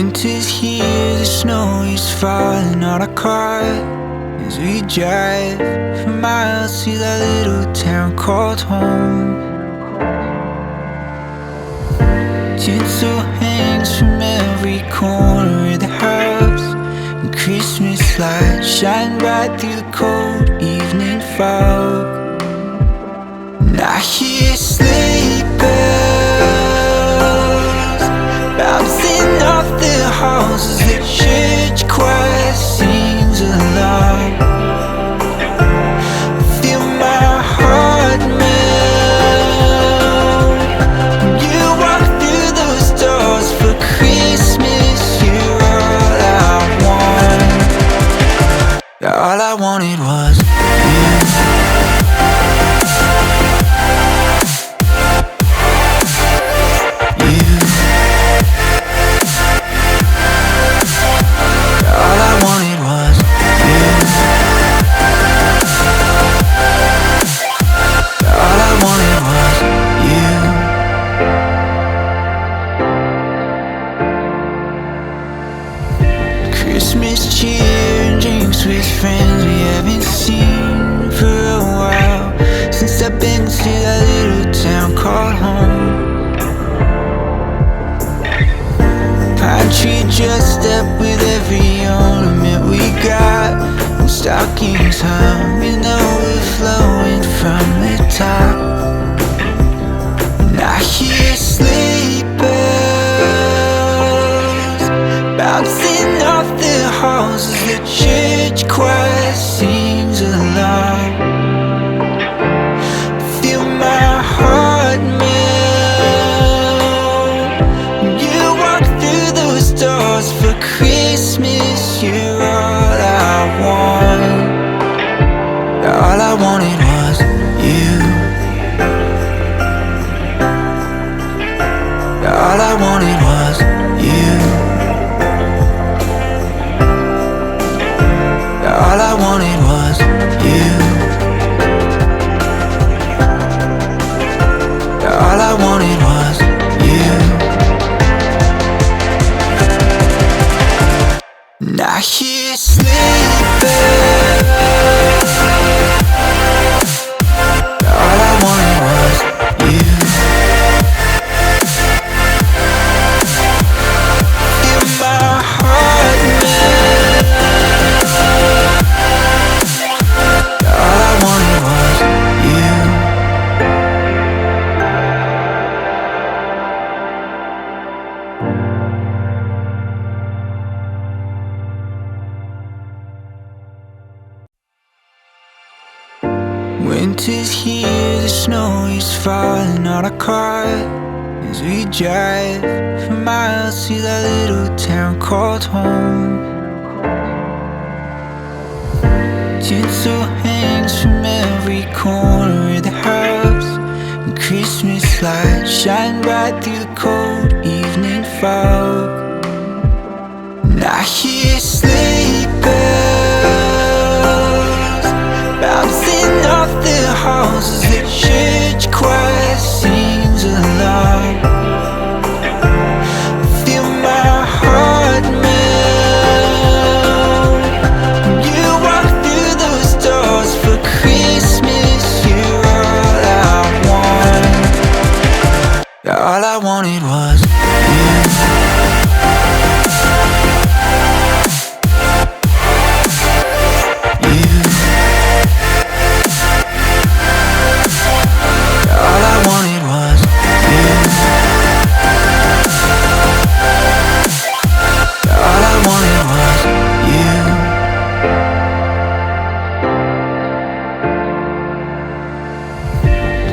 Winter's here, the snow is falling on our car as we drive for miles to that little town called home. Tinsel hangs from every corner of the house, and Christmas lights shine bright through the cold evening fog. And I hear sleigh bells bouncing off the halls as the church choir sings along. I feel my heart melt when you walk through those doors for Christmas. You're all I want. All I wanted was you. Christmas cheer and drinks with friends we haven't seen for a while, since I've been to that little town called home. Pine tree dressed up with every ornament we got, and stockings hung and overflowing from the top. And I hear sleigh bells bouncing off the halls as the church choir sings along. Feel my heart melt when you walk through those doors for Christmas. You're all I want. All I wanted was you. All I wanted was you. All I wanted was you. All I wanted was you. And I hear sleigh bells. All I wanted was you. Feel my heart melt. Winter's here, the snow is falling on our car as we drive for miles to that little town called home. Tinsel hangs from every corner of the house, and Christmas lights shine bright through the cold evening fog. And I hear sleigh bells bouncing off the halls as the church choir sings along. Feel my heart melt when you walk through those doors for Christmas. You're all I want. All I wanted was you.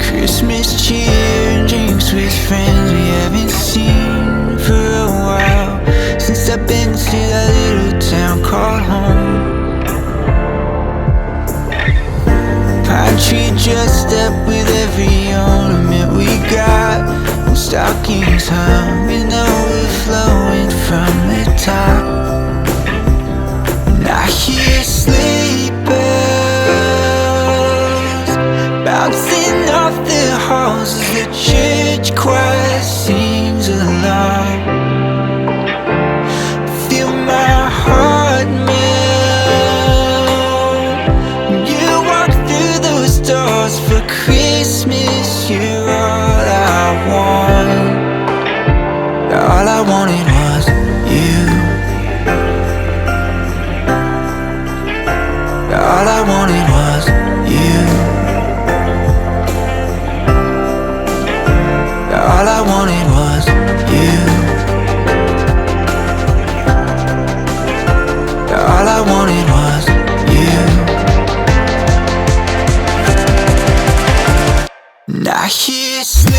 Christmas cheer and drinks with friends we haven't seen for a while, since I've been to that little town called home. Pine tree dressed up with every ornament we got, and stockings hung and overflowing from the top. And I hear sleigh bells bouncing off the halls as the church choir sings along. I wanted was you. All I wanted was you. All I wanted was you. All I wanted was you. Now hear you sleeping.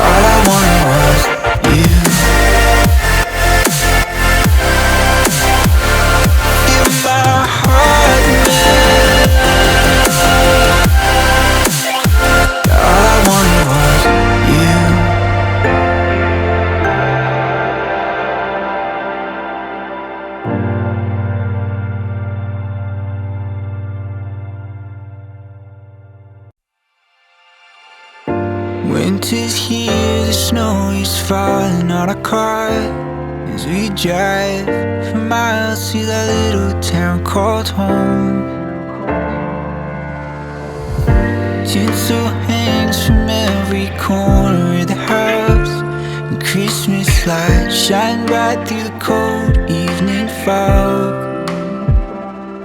All I wanted was you. Feel my heart melt. All I wanted was you. Winter's here, the snow is falling on our car as we drive for miles to that little town called home. Tinsel hangs from every corner of the house, and Christmas lights shine bright through the cold evening fog.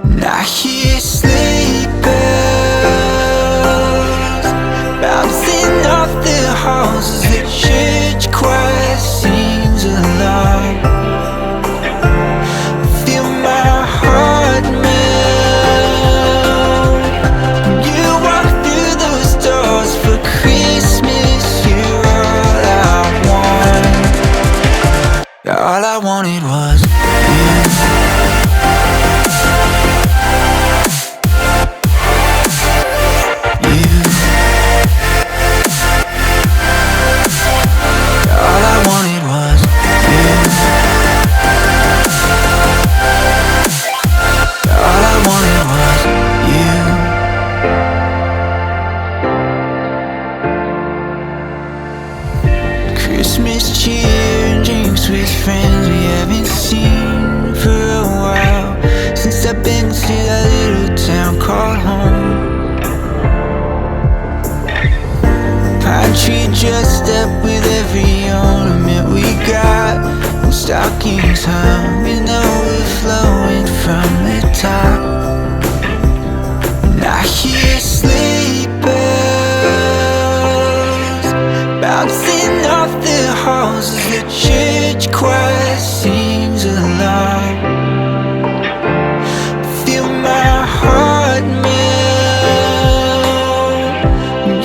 And I hear sleigh bells bouncing off the halls as the church choir sings along. Feel my heart melt. You walk through those doors for Christmas. You're all I want. All I wanted was you. Christmas cheer and drinks with friends we haven't seen for a while, since I've been to that little town called home. Pine tree dressed up with every ornament we got, and stockings hung and overflowing from the top. And I hear sleigh bells bouncing off the halls as the church choir sings along. Feel my heart melt.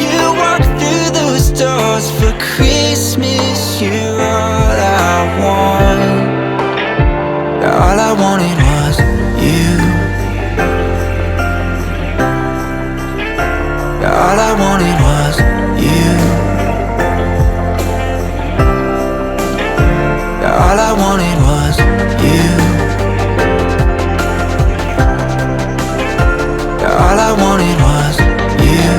You walk through those doors for Christmas. You're all I want. All I wanted was you. All I wanted was you. All I wanted was you. All I wanted was you.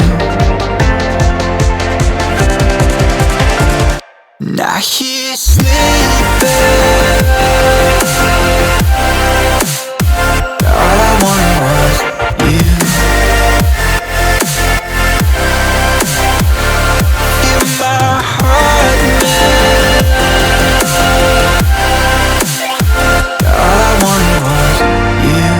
Now I hear sleigh bells. All I wanted was you. Feel my heart melt. All I wanted was you.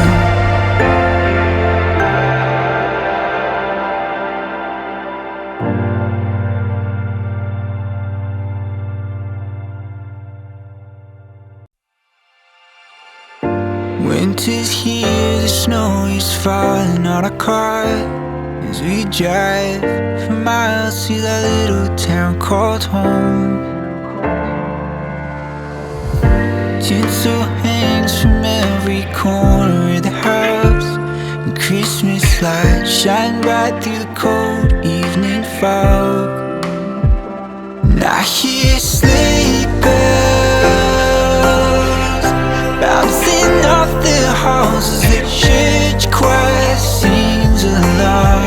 Winter's here, the snow is falling on our car as we drive for miles to that little town called home. Tinsel hangs from every corner of the house, and Christmas lights shine bright through the cold evening fog. And I hear sleigh bells bouncing off the halls as the church choir sings along.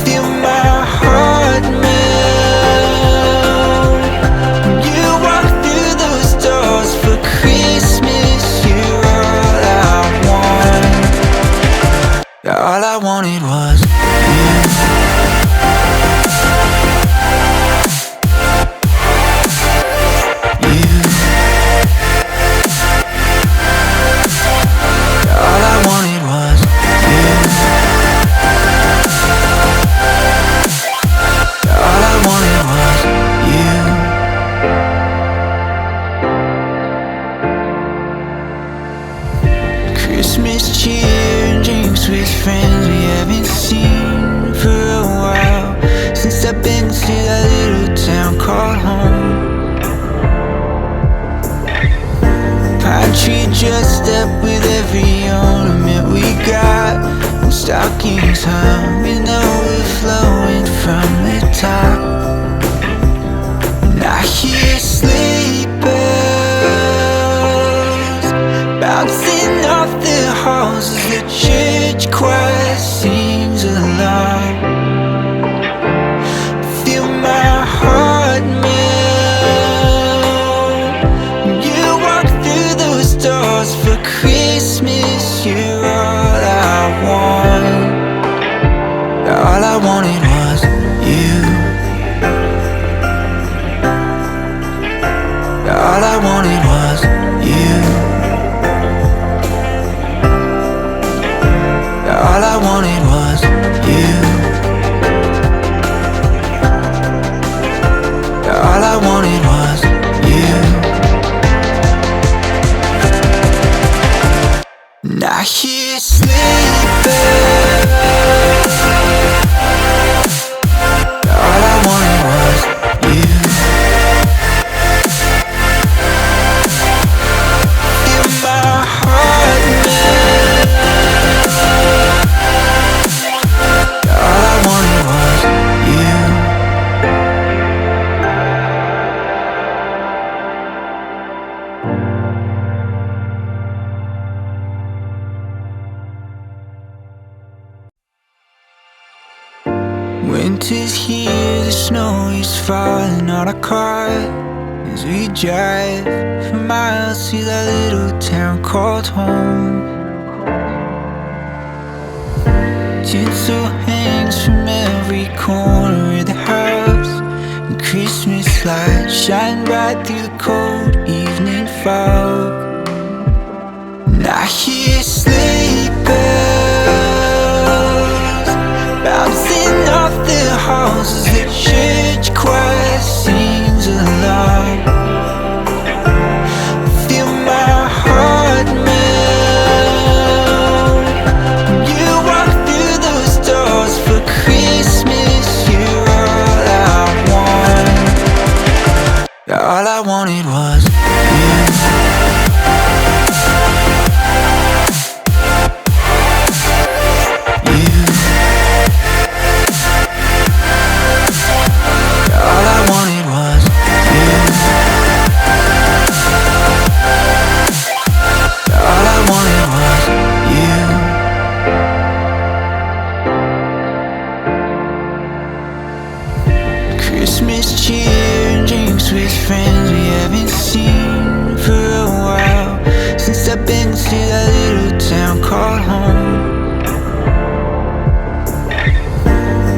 Feel my heart melt. You walk through those doors for Christmas. You're all I want. All I wanted was you. to that little town called home. Pine tree dressed up with every ornament we got, and stockings hung and overflowing from the top. And I hear sleigh bells bouncing off the halls as the church choir sings along. Feel my heart melt when you walk through those doors. For Christmas, you're all I want. All I wanted was you. All I wanted was you. All I wanted was you. All I wanted was you. And I hear sleigh bells. All I wanted was you. Feel my heart melt. All I wanted was you. Winter's here, the snow is falling on our car as we drive for miles to that little town called home. Tinsel hangs from every corner of the house, and Christmas lights shine bright through the cold evening fog. And I hear sleigh bells bouncing off the halls as the church choir sings along. Feel my heart melt when you walk through those doors. For Christmas, you're all I want. All I wanted was you. Christmas cheer and drinks with friends we haven't seen for a while, since I've been to that little town called home.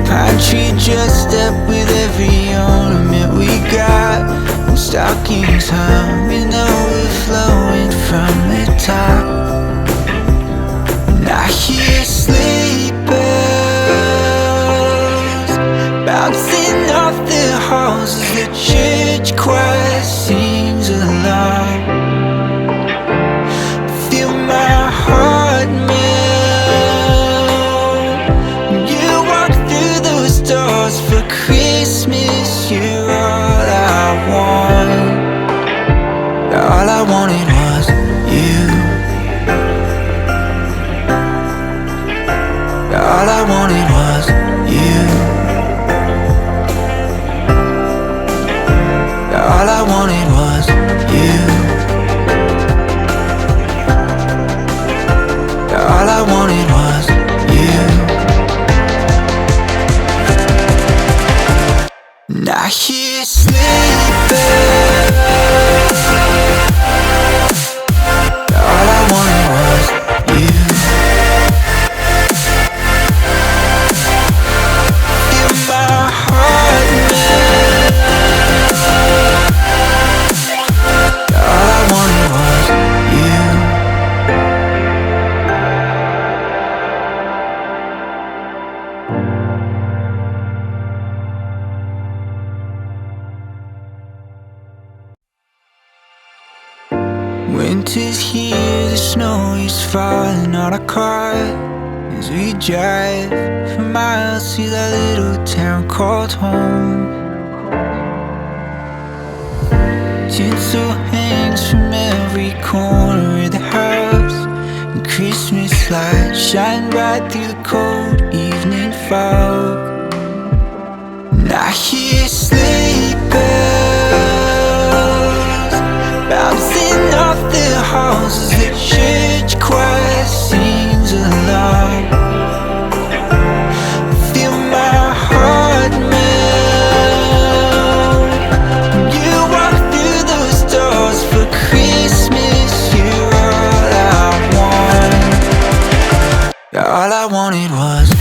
Pine tree dressed up with every ornament we got, and stockings hung and overflowing from the top. And I hear sleigh bells bouncing off the halls as the church choir sings along. Feel my heart melt when you walk through those doors. For Christmas, you're all I want. All I wanted was you. All I wanted was you. All I wanted was you. All I wanted was you. And I hear sleigh bells. All I wanted was you. Feel my heart melt. All I wanted was you. Winter's here, the snow is falling on our car as we drive for miles to that little town called home. Tinsel hangs from every corner of the house, and Christmas lights shine bright through the cold evening fog. And I hear sleigh bells bouncing off the halls as the church choir sings along. I feel my heart melt when you walk through those doors. For Christmas, you're all I want. Yeah, all I wanted was you.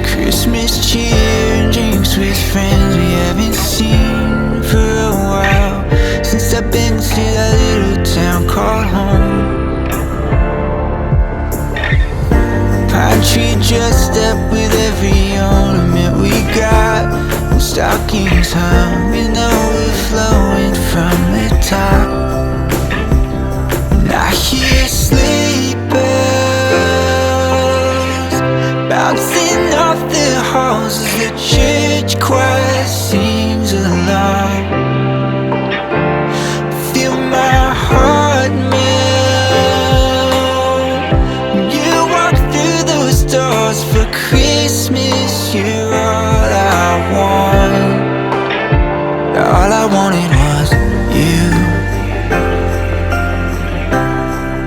Christmas cheer and drinks with friends we haven't seen for a while, since I've been to that little town called home. Pine tree dressed up with every ornament we got, and stockings hung and overflowing from the top. And I hear sleigh bells bouncing off the halls as the church choir sings along. Feel my heart melt when you walk through those doors. For Christmas, you're